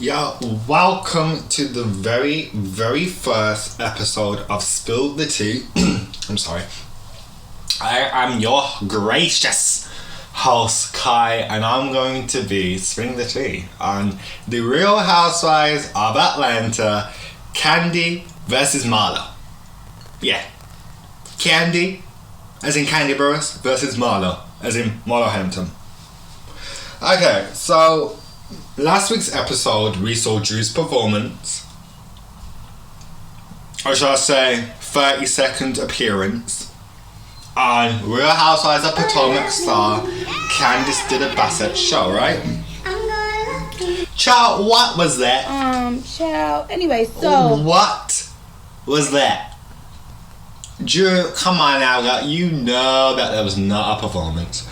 Yo, welcome to the very, very first episode of Spill the Tea. I'm sorry. I am your gracious host, Kai, and I'm going to be spilling the tea on the Real Housewives of Atlanta, Kandi versus Marlo. Yeah. Kandi, as in Candy Burris, versus Marlo, as in Marlo Hampton. Okay, so last week's episode we saw Drew's performance, or shall I say 30-second appearance on Real Housewives of Potomac star Candice did a Bassett show, right? Child, what was that? Child. Anyway, so what was that? Drew, come on now, girl. You know that was not a performance.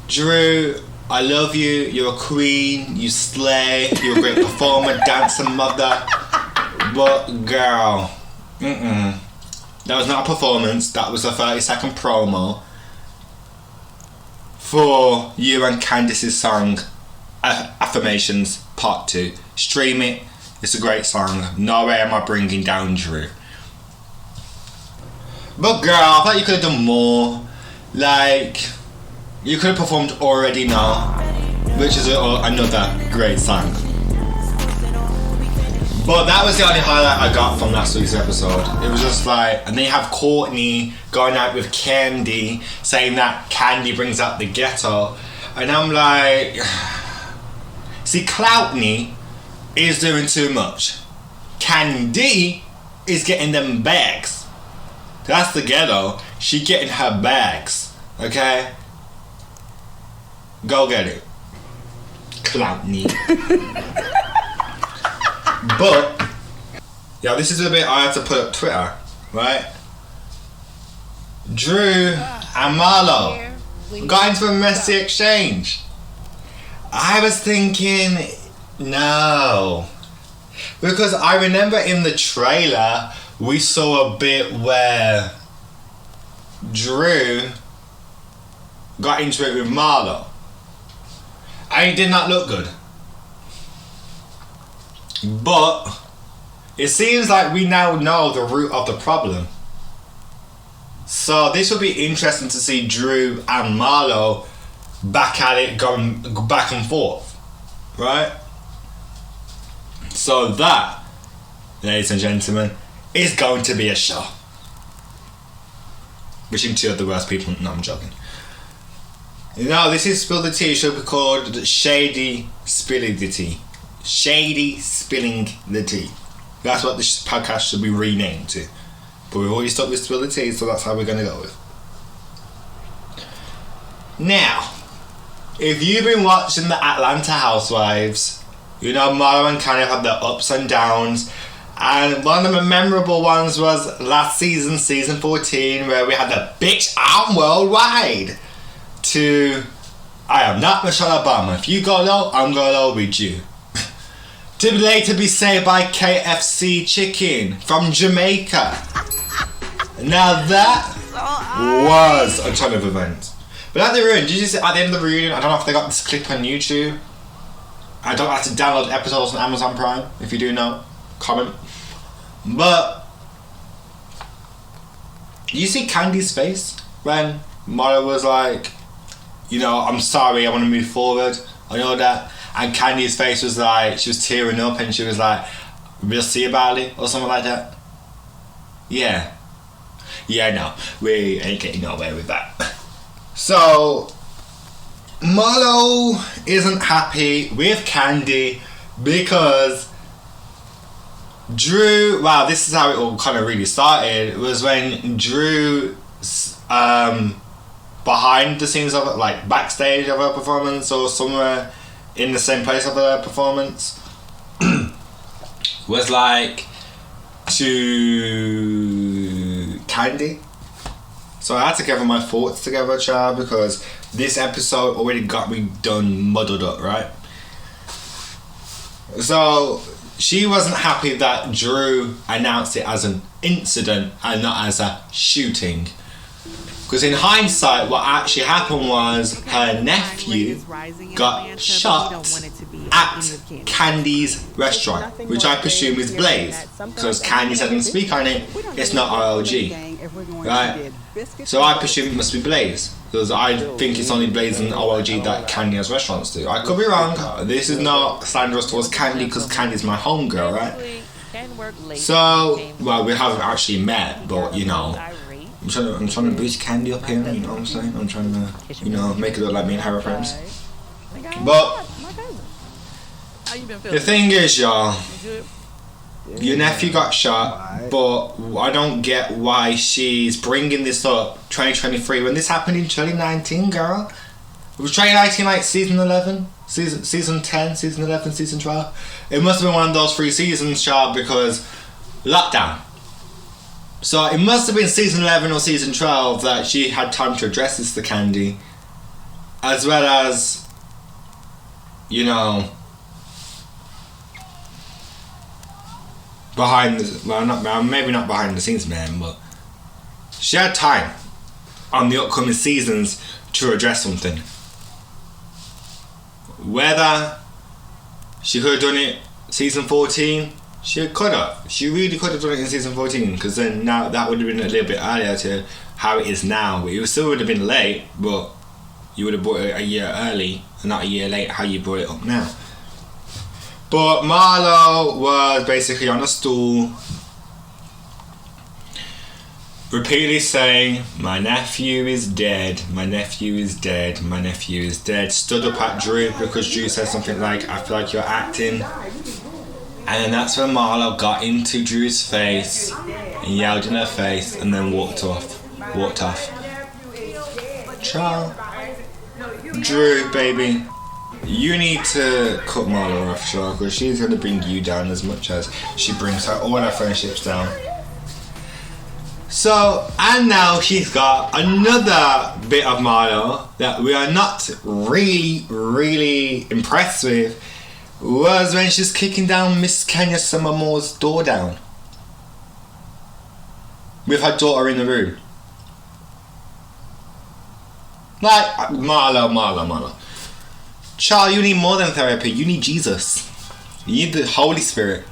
Drew, I love you. You're a queen. You slay. You're a great performer, dancer, mother. But girl, that was not a performance. That was a 30-second promo for you and Candice's song Affirmations Part 2. Stream it. It's a great song. No way am I bringing down Drew. But girl, I thought you could have done more. Like, you could have performed Already Know, which is another great song. But that was the only highlight I got from last week's episode. It was just like, and then you have Courtney going out with Kandi, saying that Kandi brings out the ghetto. And I'm like, see, Cloutney is doing too much. Kandi is getting them bags. That's the ghetto. She getting her bags. Okay? Go get it. Cloutney. But, yeah, this is a bit I had to put up Twitter, right? Drew and Marlo got into a messy exchange. I was thinking, no. Because I remember in the trailer, we saw a bit where Drew got into it with Marlo. And it did not look good. But it seems like we now know the root of the problem. So this will be interesting to see Drew and Marlo back at it, going back and forth. Right? So that, ladies and gentlemen, is going to be a show. Wishing two of the worst people. No, I'm joking. No, this is Spill the Tea. It should be called Shady Spilling the Tea. Shady Spilling the Tea. That's what this podcast should be renamed to. But we've already stuck with Spill the Tea, so that's how we're going to go with. Now, if you've been watching the Atlanta Housewives, you know Marlo and Kandi have their ups and downs. And one of the memorable ones was last season, season 14, where we had the bitch I'm worldwide to I am not Michelle Obama. If you go low, I'm going low with you. To later be saved by KFC chicken from Jamaica. Now that was a ton of events. But at the reunion, did you see at the end of the reunion, I don't know if they got this clip on YouTube. I don't have to download episodes on Amazon Prime. If you do know, comment. But you see Candy's face when Marlo was like, you know, I'm sorry, I want to move forward. I know that. And Candy's face was like, she was tearing up and she was like, we'll see about it, or something like that. Yeah. Yeah, no, we ain't getting nowhere with that. So, Marlo isn't happy with Kandi because Drew, wow, this is how it all kind of really started, was when Drew, behind the scenes of it, like backstage of her performance or somewhere in the same place of her performance, was like to Kandi. So I had to gather my thoughts together, child, because this episode already got me done muddled up, right? So she wasn't happy that Drew announced it as an incident and not as a shooting. Because in hindsight, what actually happened was her nephew got shot at Kandi's restaurant, which I presume is Blaze, because Kandi doesn't speak on it, it's not RLG, right? So I presume it must be Blaze, because I think it's only Blaze and RLG that Kandi has restaurants to. I could be wrong, this is not slanderous towards Kandi, because Kandi's my homegirl, right? So, well, we haven't actually met, but you know, I'm trying to boost Kandi up here, you know what I'm saying? I'm trying to, you know, make it look like me and her are friends. But the thing is, y'all, your nephew got shot, but I don't get why she's bringing this up 2023 when this happened in 2019, girl. It was 2019 like season 11, season 10, season 11, season 12. It must have been one of those 3 seasons, y'all, because lockdown. So it must have been season 11 or season 12 that she had time to address this to Kandi, as well as, you know, behind the, well, maybe not behind the scenes, man, but she had time on the upcoming seasons to address something. Whether she could have done it season 14, she could have. She really could have done it in season 14, because then now that would have been a little bit earlier to how it is now. It still would have been late, but you would have brought it a year early, and not a year late how you brought it up now. But Marlo was basically on a stool, repeatedly saying, "My nephew is dead, my nephew is dead, my nephew is dead." Stood up at Drew because Drew said something like, "I feel like you're acting." And then that's when Marlo got into Drew's face and yelled in her face and then walked off. Ciao. Drew, baby, you need to cut Marlo off, sure, because she's going to bring you down as much as she brings her all her friendships down. So, and now she's got another bit of Marlo that we are not really impressed with, was when she's kicking down Miss Kenya Summermore's door down with her daughter in the room. Like, Marlo. Child, you need more than therapy. You need Jesus. You need the Holy Spirit.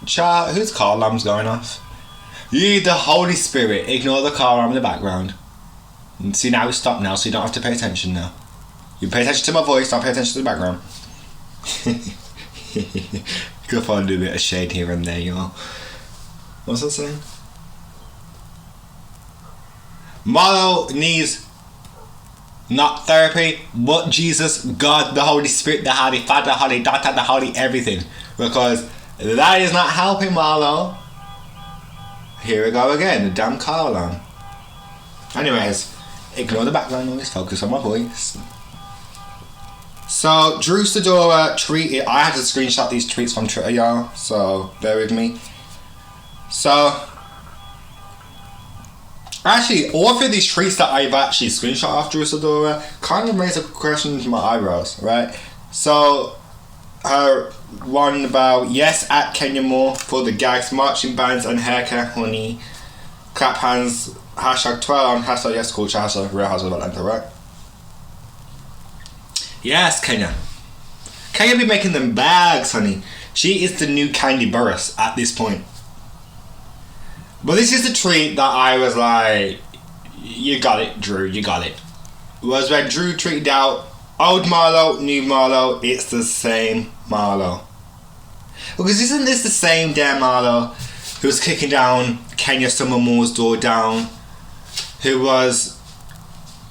Child, whose car alarm's going off? You need the Holy Spirit. Ignore the car alarm in the background. And see, now it's stopped now, so you don't have to pay attention now. You pay attention to my voice, don't pay attention to the background. Go find a bit of shade here and there, you know. What's that saying? Marlo needs not therapy, but Jesus, God, the Holy Spirit, the Holy Father, the Holy Daughter, the Holy everything. Because that is not helping Marlo. Here we go again, the damn car alarm. Anyways, ignore the background noise, focus on my voice. So, Drew Sidora tweeted, I had to screenshot these tweets from Twitter, y'all, so bear with me. So, actually, all of these tweets that I've actually screenshot off Drew Sidora kind of raise a question to my eyebrows, right? So, her one about, yes, at Kenya Moore for the gags, marching bands and haircare, honey. Clap hands, hashtag 12, hashtag yes culture, hashtag Real Housewives of Atlanta, right? Yes, Kenya. Kenya be making them bags, honey. She is the new Kandi Burruss at this point. But this is the tweet that I was like, you got it, Drew, you got it. It was when Drew tweeted out, old Marlo, new Marlo, it's the same Marlo. Because isn't this the same damn Marlo who was kicking down Kenya Summermore's door down, who was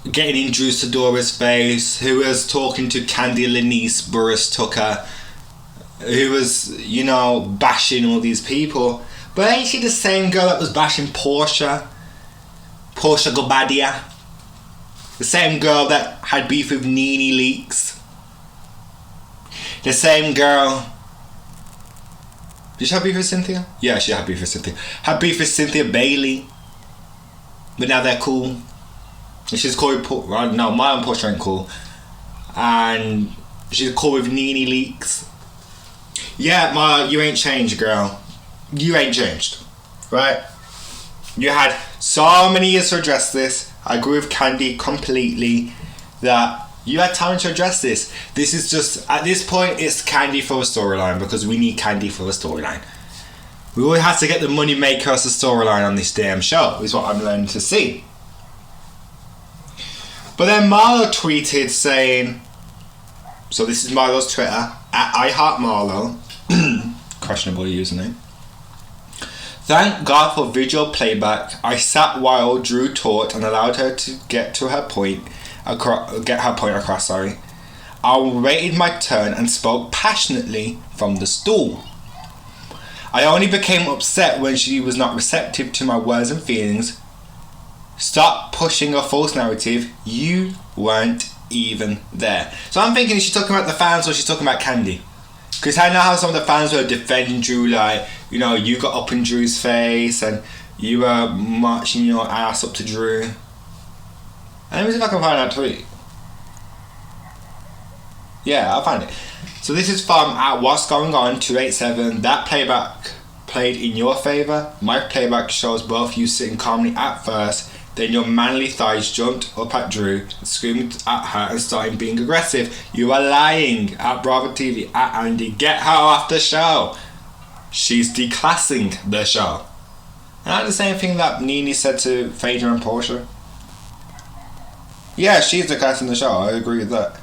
getting in Drew Sidora's face, who was talking to Kandi Lanice Burruss Tucker, who was, you know, bashing all these people? But ain't she the same girl that was bashing Portia Gabadia? The same girl that had beef with Nene Leakes? The same girl... Did she have beef with Cynthia? Yeah, she had beef with Cynthia. Had beef with Cynthia Bailey. But now they're cool. And she's cool with no, Maya and Portia ain't cool. And she's cool with Nene Leakes. Yeah, Maya, you ain't changed, girl. You ain't changed. Right? You had so many years to address this. I agree with Kandi completely that you had time to address this. This is just, at this point, it's Kandi for a storyline because we need Kandi for a storyline. We always have to get the money maker as a storyline on this damn show, is what I'm learning to see. But then Marlo tweeted saying, so this is Marlo's Twitter, at @IHeartMarlo, questionable username. Thank God for visual playback. I sat while Drew taught and allowed her to get her point across. Sorry. I waited my turn and spoke passionately from the stool. I only became upset when she was not receptive to my words and feelings. Stop pushing a false narrative. You weren't even there. So I'm thinking, is she talking about the fans or she's talking about Kandi? Because I know how some of the fans were defending Drew, like, you know, you got up in Drew's face and you were marching your ass up to Drew. And let me see if I can find that tweet. Yeah, I'll find it. So this is from at What's Going On 287. That playback played in your favour. My playback shows both you sitting calmly at first, then your manly thighs jumped up at Drew, screamed at her and started being aggressive. You are lying. At Bravo TV, at Andy, get her off the show. She's declassing the show. And that's the same thing that Nene said to Phaedra and Portia. Yeah, she's declassing the show. I agree with that.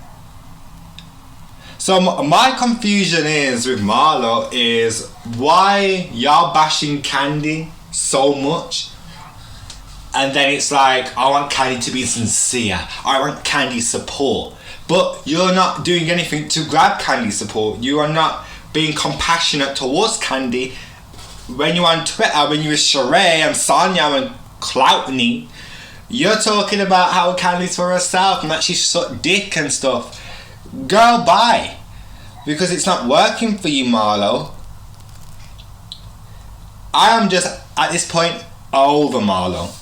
So my confusion is with Marlo is why y'all bashing Kandi so much, and then it's like, I want Kandi to be sincere, I want Kandi's support, but you're not doing anything to grab Kandi's support. You are not being compassionate towards Kandi. When you're on Twitter, when you're with Sheree and Sonia and Cloutney, you're talking about how Kandi's for herself and that she sucked dick and stuff. Girl, bye. Because it's not working for you, Marlo. I am just, at this point, over Marlo.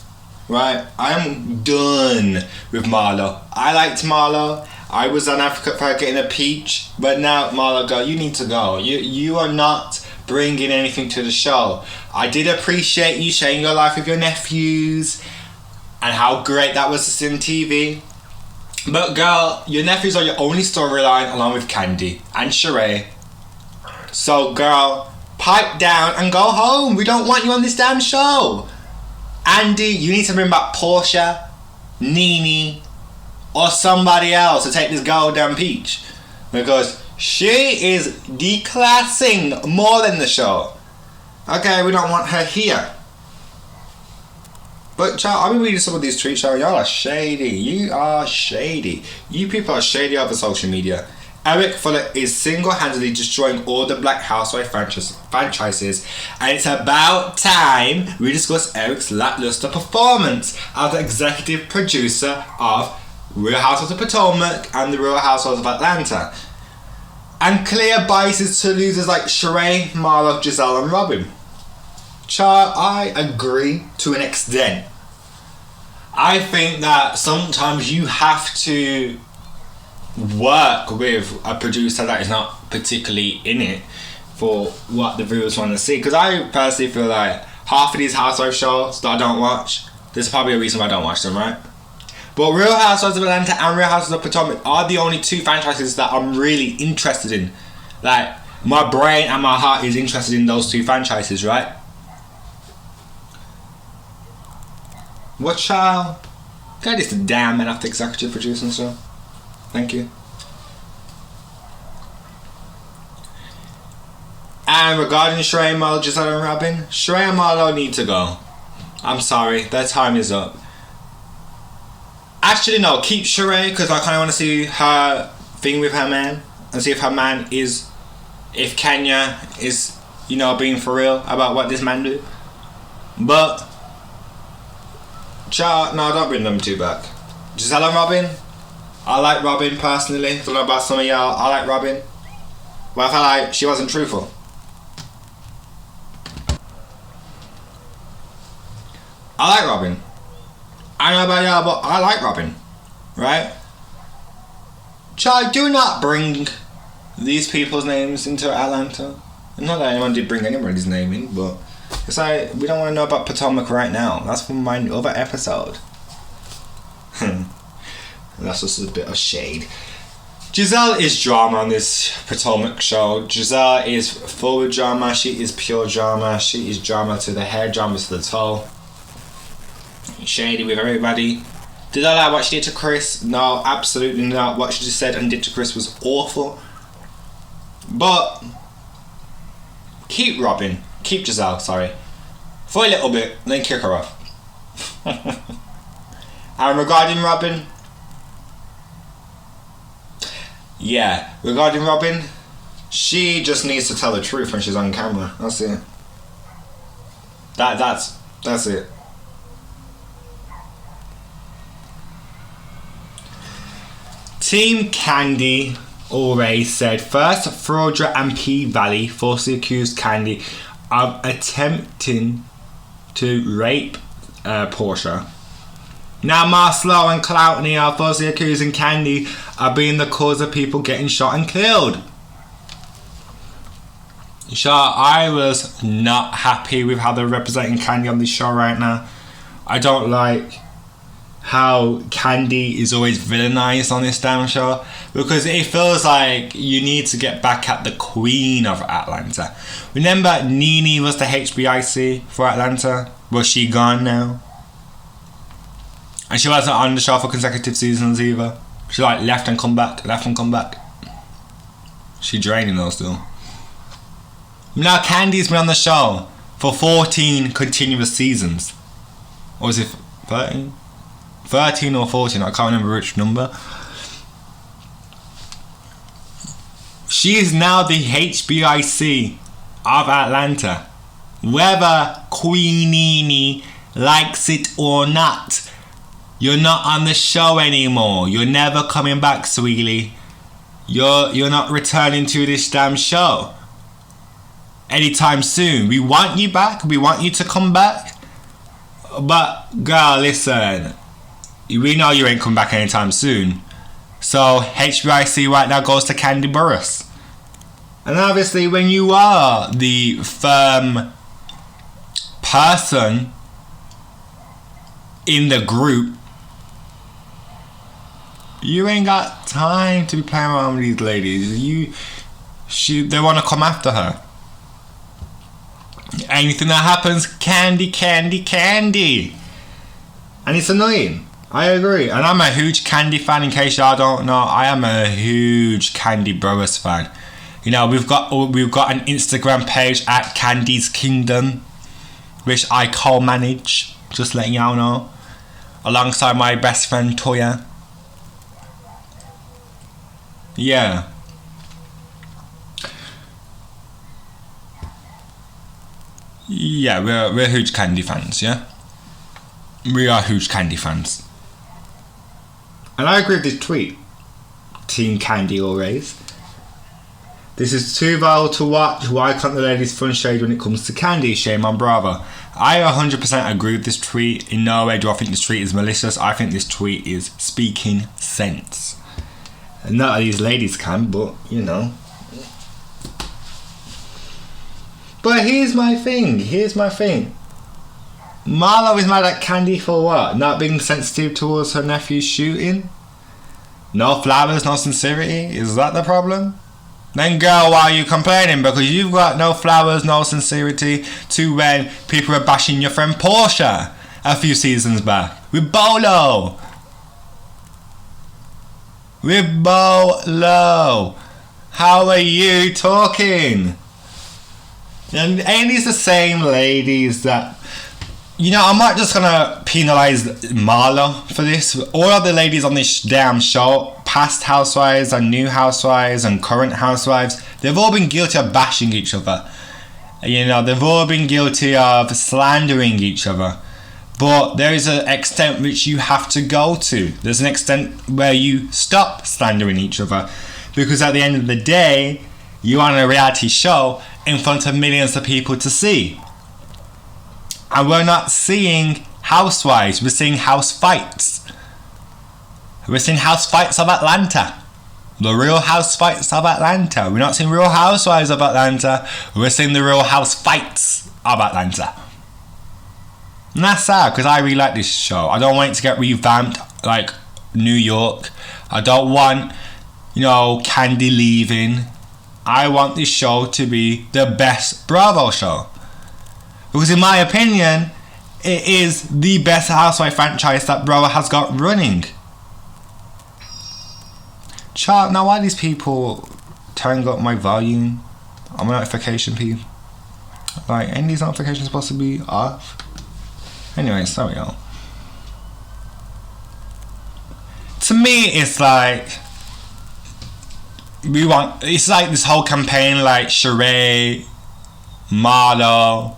Right? I'm done with Marlo. I liked Marlo. I was an advocate for her getting a peach. But now, Marlo, girl, you need to go. You are not bringing anything to the show. I did appreciate you sharing your life with your nephews and how great that was to see on TV. But girl, your nephews are your only storyline along with Kandi and Sheree. So girl, pipe down and go home. We don't want you on this damn show. Andy, you need to bring back Portia, Nene, or somebody else to take this golden peach. Because she is declassing more than the show. Okay, we don't want her here. But child, I've been reading some of these tweets, child. Y'all are shady. You are shady. You people are shady over social media. Eric Fuller is single-handedly destroying all the Black Housewife franchises, and it's about time we discuss Eric's lackluster performance as the executive producer of Real Housewives of Potomac and the Real Housewives of Atlanta. And clear biases to losers like Sheree, Marlo, Giselle and Robin. Child, I agree to an extent. I think that sometimes you have to work with a producer that is not particularly in it for what the viewers want to see. Because I personally feel like half of these housewife shows that I don't watch, there's probably a reason why I don't watch them, right? But Real Housewives of Atlanta and Real Housewives of Potomac are the only two franchises that I'm really interested in. Like, my brain and my heart is interested in those two franchises, right? What, child? Get this damn man after executive producer and stuff. Thank you. And regarding Sheree, Marlo, Giselle and Robin, Sheree and Marlo need to go. I'm sorry, their time is up. Actually, no, keep Sheree, because I kind of want to see her thing with her man and see if her man is, if Kenya is, you know, being for real about what this man do. But child, no, don't bring them two back. Giselle and Robin, I like Robin personally. Don't know about some of y'all. I like Robin. But I felt like she wasn't truthful. I like Robin. I don't know about y'all, but I like Robin. Right? Child, do not bring these people's names into Atlanta. Not that anyone did bring anybody's name in, but it's like, we don't want to know about Potomac right now. That's from my other episode. That's just a bit of shade. Giselle is drama on this Potomac show. Giselle is full of drama. She is pure drama. She is drama to the head, drama to the toe. Shady with everybody. Did I like what she did to Chris? No, absolutely not. What she just said and did to Chris was awful. But keep Giselle, sorry, for a little bit, then kick her off. And regarding Robin, she just needs to tell the truth when she's on camera. That's it. That's it. Team Kandi always said first Fraudra and P Valley falsely accused Kandi of attempting to rape Portia. Now Marlo and Cloutney are falsely accusing Kandi of being the cause of people getting shot and killed. So I was not happy with how they're representing Kandi on this show right now. I don't like how Kandi is always villainized on this damn show, because it feels like you need to get back at the queen of Atlanta. Remember Nene was the HBIC for Atlanta? Was she gone now? And she wasn't on the show for consecutive seasons either. She like left and come back. She draining those still. Now Kandi's been on the show for 14 continuous seasons. Or was it 13? 13 or 14, I can't remember which number. She is now the HBIC of Atlanta. Whether Queen Nene likes it or not, you're not on the show anymore. You're never coming back, sweetie. You're not returning to this damn show anytime soon. We want you back. We want you to come back. But girl, listen. We know you ain't come back anytime soon. So HBIC right now goes to Kandi Burruss. And obviously when you are the firm person in the group, you ain't got time to be playing around with these ladies. They want to come after her. Anything that happens, Kandi. And it's annoying. I agree, and I'm a huge Kandi fan. In case y'all don't know, I am a huge Kandi Burruss fan. You know, we've got an Instagram page at Kandi's Kingdom, which I co-manage. Just letting y'all know, alongside my best friend Toya. Yeah. Yeah, we're huge Kandi fans. Yeah, we are huge Kandi fans. And I agree with this tweet. Team Kandi always. This is too vile to watch. Why can't the ladies fun shade when it comes to Kandi? Shame on Bravo. I 100% agree with this tweet. In no way do I think this tweet is malicious. I think this tweet is speaking sense. And not that these ladies can, but you know. But here's my thing. Marlo is mad at Kandi for what? Not being sensitive towards her nephew's shooting? No flowers, no sincerity? Is that the problem? Then girl, why are you complaining? Because you've got no flowers, no sincerity to when people were bashing your friend Portia a few seasons back. With Bolo. How are you talking? And ain't these the same ladies that... You know, I'm not just gonna penalise Marlo for this. All of the ladies on this damn show, past housewives and new housewives and current housewives, they've all been guilty of bashing each other. You know, they've all been guilty of slandering each other. But there is an extent which you have to go to. There's an extent where you stop slandering each other. Because at the end of the day, you're on a reality show in front of millions of people to see. And we're not seeing housewives, we're seeing house fights. We're seeing house fights of Atlanta. The real house fights of Atlanta. We're not seeing real housewives of Atlanta, we're seeing the real house fights of Atlanta. And that's sad, because I really like this show. I don't want it to get revamped like New York. I don't want, Kandi leaving. I want this show to be the best Bravo show. Because in my opinion, it is the best Housewife franchise that Bravo has got running. Chat, now why are these people turning up my volume on my notification feed? Like, ain't these notifications supposed to be off? Anyways, there we go. To me, it's like it's like this whole campaign, like Sheree, Marlo,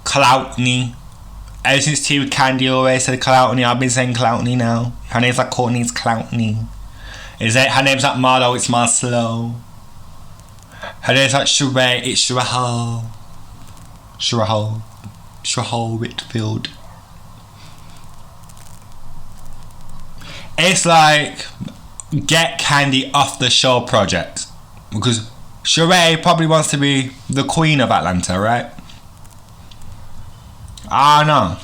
Cloutney. Ever since Tea with Kandi always said Cloutney, I've been saying Cloutney now. Her name's like Courtney, it's Cloutney. Her name's like Marlo, it's Marlo. Her name's like Sheree, it's Sheree. Sheree Whitfield. It's like, get Kandi off the show project. Because Sheree probably wants to be the queen of Atlanta, right? I know.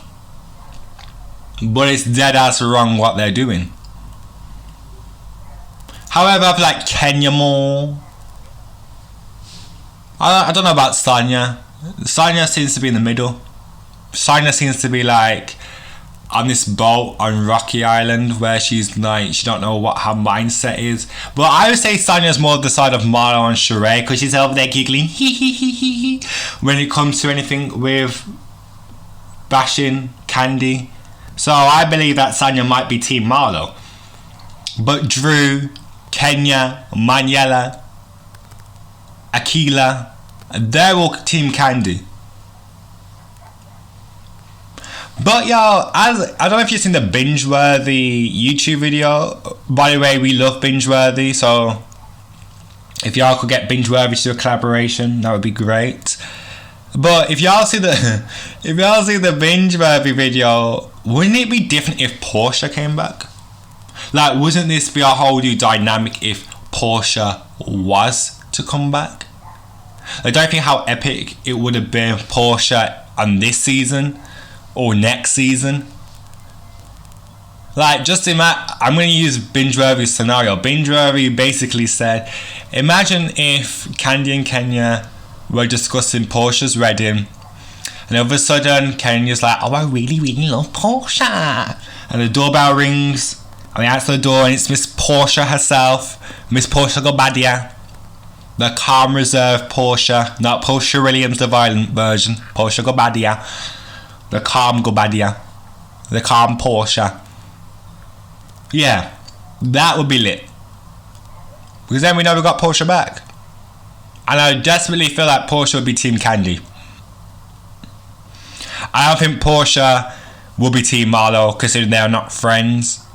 But it's dead ass wrong what they're doing. However, I feel like Kenya more. I don't know about Sonia. Sonia seems to be in the middle. Sonia seems to be like on this boat on Rocky Island where she's like, she don't know what her mindset is. But I would say Sonia's more of the side of Marlo and Sheree, because she's over there giggling hee when it comes to anything with bashing Kandi. So I believe that Sonia might be Team Marlo. But Drew, Kenya, Maniela, Akila, they're all Team Kandi. But y'all, I don't know if you've seen the Binge-worthy YouTube video. By the way, we love Binge-worthy, so if y'all could get Binge-worthy to do a collaboration, that would be great. But if y'all see the Binge-worthy video, wouldn't it be different if Portia came back? Like, wouldn't this be a whole new dynamic if Portia was to come back? I don't think how epic it would have been Portia on this season or next season. Like, just imagine, I'm going to use Binge-worthy's scenario. Binge-worthy basically said, imagine if Kandi and Kenya were discussing Portia's wedding, and all of a sudden Kenya's like, oh, I really, really love Portia. And the doorbell rings, and they answer the door, and it's Miss Portia herself, Miss Portia Gobadia. The calm, reserved Portia, not Portia Williams, the violent version. Portia Gobadia. The calm Gobadia. The calm Portia. Yeah, that would be lit. Because then we know we got Portia back. And I desperately feel like Portia would be Team Kandi. I don't think Portia will be Team Marlo, considering they are not friends.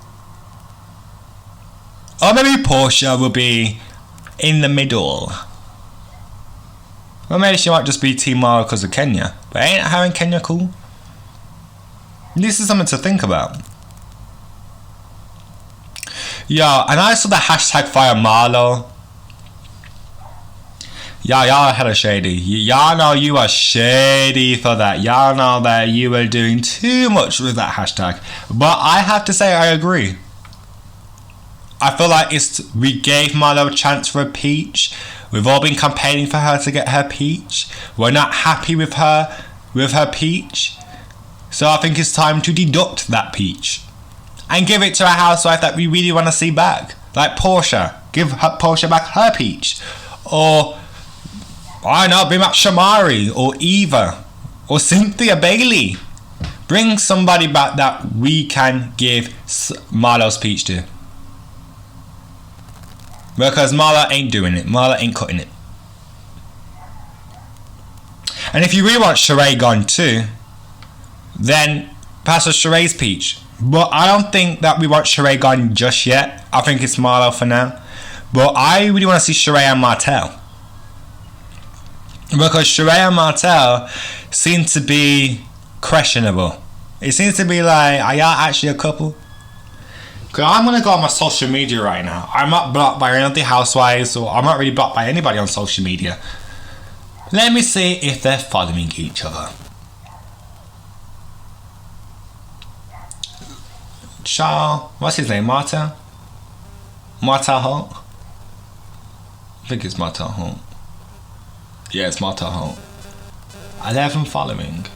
Or maybe Portia will be in the middle. Or maybe she might just be Team Marlo because of Kenya. But ain't her and Kenya cool? This is something to think about. Yeah, and I saw the hashtag Fire Marlo. Y'all are hella shady. Y'all know you are shady for that. Y'all know that you were doing too much with that hashtag. But I have to say I agree. I feel like we gave Marlo a chance for a peach. We've all been campaigning for her to get her peach. We're not happy with her peach. So I think it's time to deduct that peach and give it to a housewife that we really want to see back. Like Portia. Give Portia back her peach. Or, I don't know, bring back Shamari or Eva or Cynthia Bailey. Bring somebody back that we can give Marlo's peach to. Because Marlo ain't doing it. Marlo ain't cutting it. And if you really want Sheree gone too, then pass us Sheree's peach. But I don't think that we want Sheree gone just yet. I think it's Marlo for now. But I really want to see Sheree and Martell. Because Sheree and Martell seem to be questionable. It seems to be like, are y'all actually a couple? Because I'm going to go on my social media right now. I'm not blocked by any of the housewives, or I'm not really blocked by anybody on social media. Let me see if they're following each other. Child, what's his name? Marta Holt? I think it's Marta Holt. Yeah, it's Marta Holt. 11 following.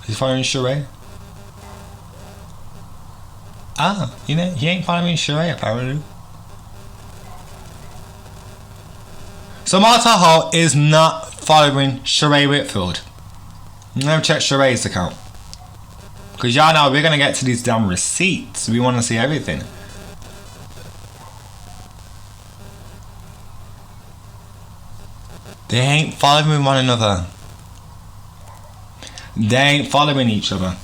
He's following Sheree. You know, he ain't following Sheree apparently. So Marta Holt is not following Sheree Whitfield. Let me check Sheree's account. Because y'all know we're going to get to these damn receipts. We want to see everything. They ain't following one another. They ain't following each other.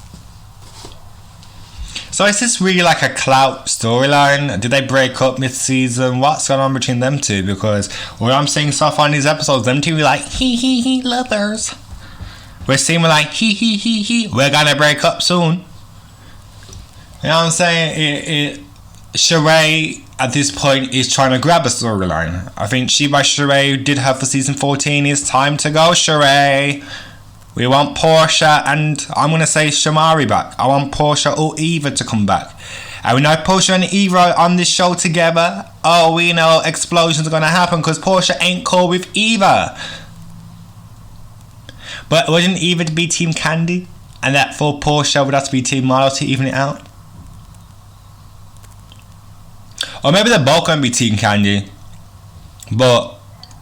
So is this really like a clout storyline? Did they break up mid-season? What's going on between them two? Because what I'm seeing so far in these episodes, them two are like, he, lovers. We're seeing like, he, we're gonna break up soon. You know what I'm saying? Sheree at this point is trying to grab a storyline. I think She by Sheree did her for season 14. It's time to go, Sheree. We want Portia and I'm going to say Shamari back. I want Portia or Eva to come back. And we know Portia and Eva are on this show together. Oh, we know explosions are going to happen because Portia ain't cool with Eva. But wouldn't Eva be Team Kandi? And that for Portia would have to be Team Marlo to even it out? Or maybe they're both going to be Team Kandi. But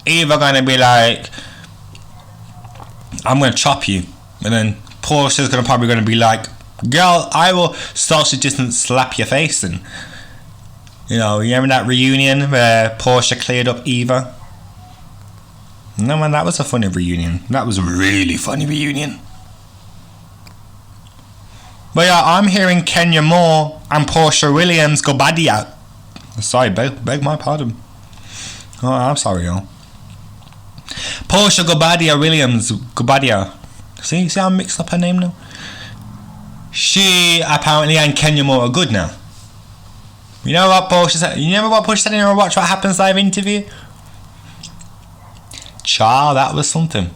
Eva going to be like, I'm going to chop you. And then Portia's probably going to be like, girl, I will social distance slap your face. And, you know, you remember that reunion where Portia cleared up Eva? No, man, that was a funny reunion. That was a really funny reunion. But yeah, I'm hearing Kenya Moore and Portia Williams go baddie out. Sorry, beg my pardon. Oh, I'm sorry, y'all. Portia Gobadia Williams. Gobadia. See how I mixed up her name now? She apparently and Kenya Moore are good now. You know what Portia said? You remember what Portia said in her Watch What Happens live interview? Child, that was something.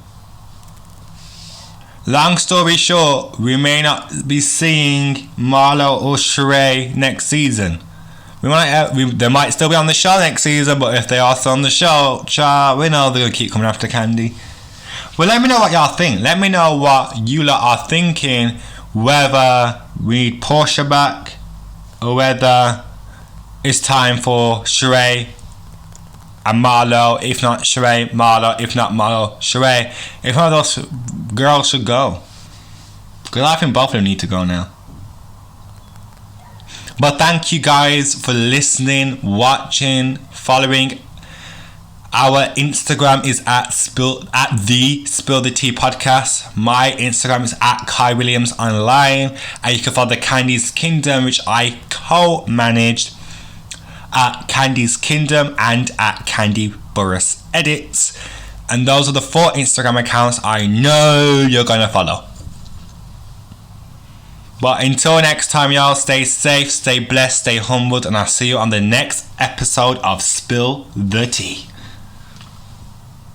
Long story short, we may not be seeing Marlo or Sheree next season. They might still be on the show next season, but if they are still on the show, child, we know they're going to keep coming after Kandi. Well, let me know what y'all think. Let me know what you lot are thinking, whether we need Portia back, or whether it's time for Sheree and Marlo. If not Sheree, Marlo. If not Marlo, Sheree. If one of those girls should go. Because I think both of them need to go now. But thank you guys for listening, watching, following. Our Instagram is at the Spill the Tea podcast. My Instagram is at Kai Williams Online, and you can follow the Kandi's Kingdom, which I co-managed, at Kandi's Kingdom and at Kandi Burris Edits. And those are the 4 Instagram accounts I know you're gonna follow. But until next time, y'all, stay safe, stay blessed, stay humbled, and I'll see you on the next episode of Spill the Tea.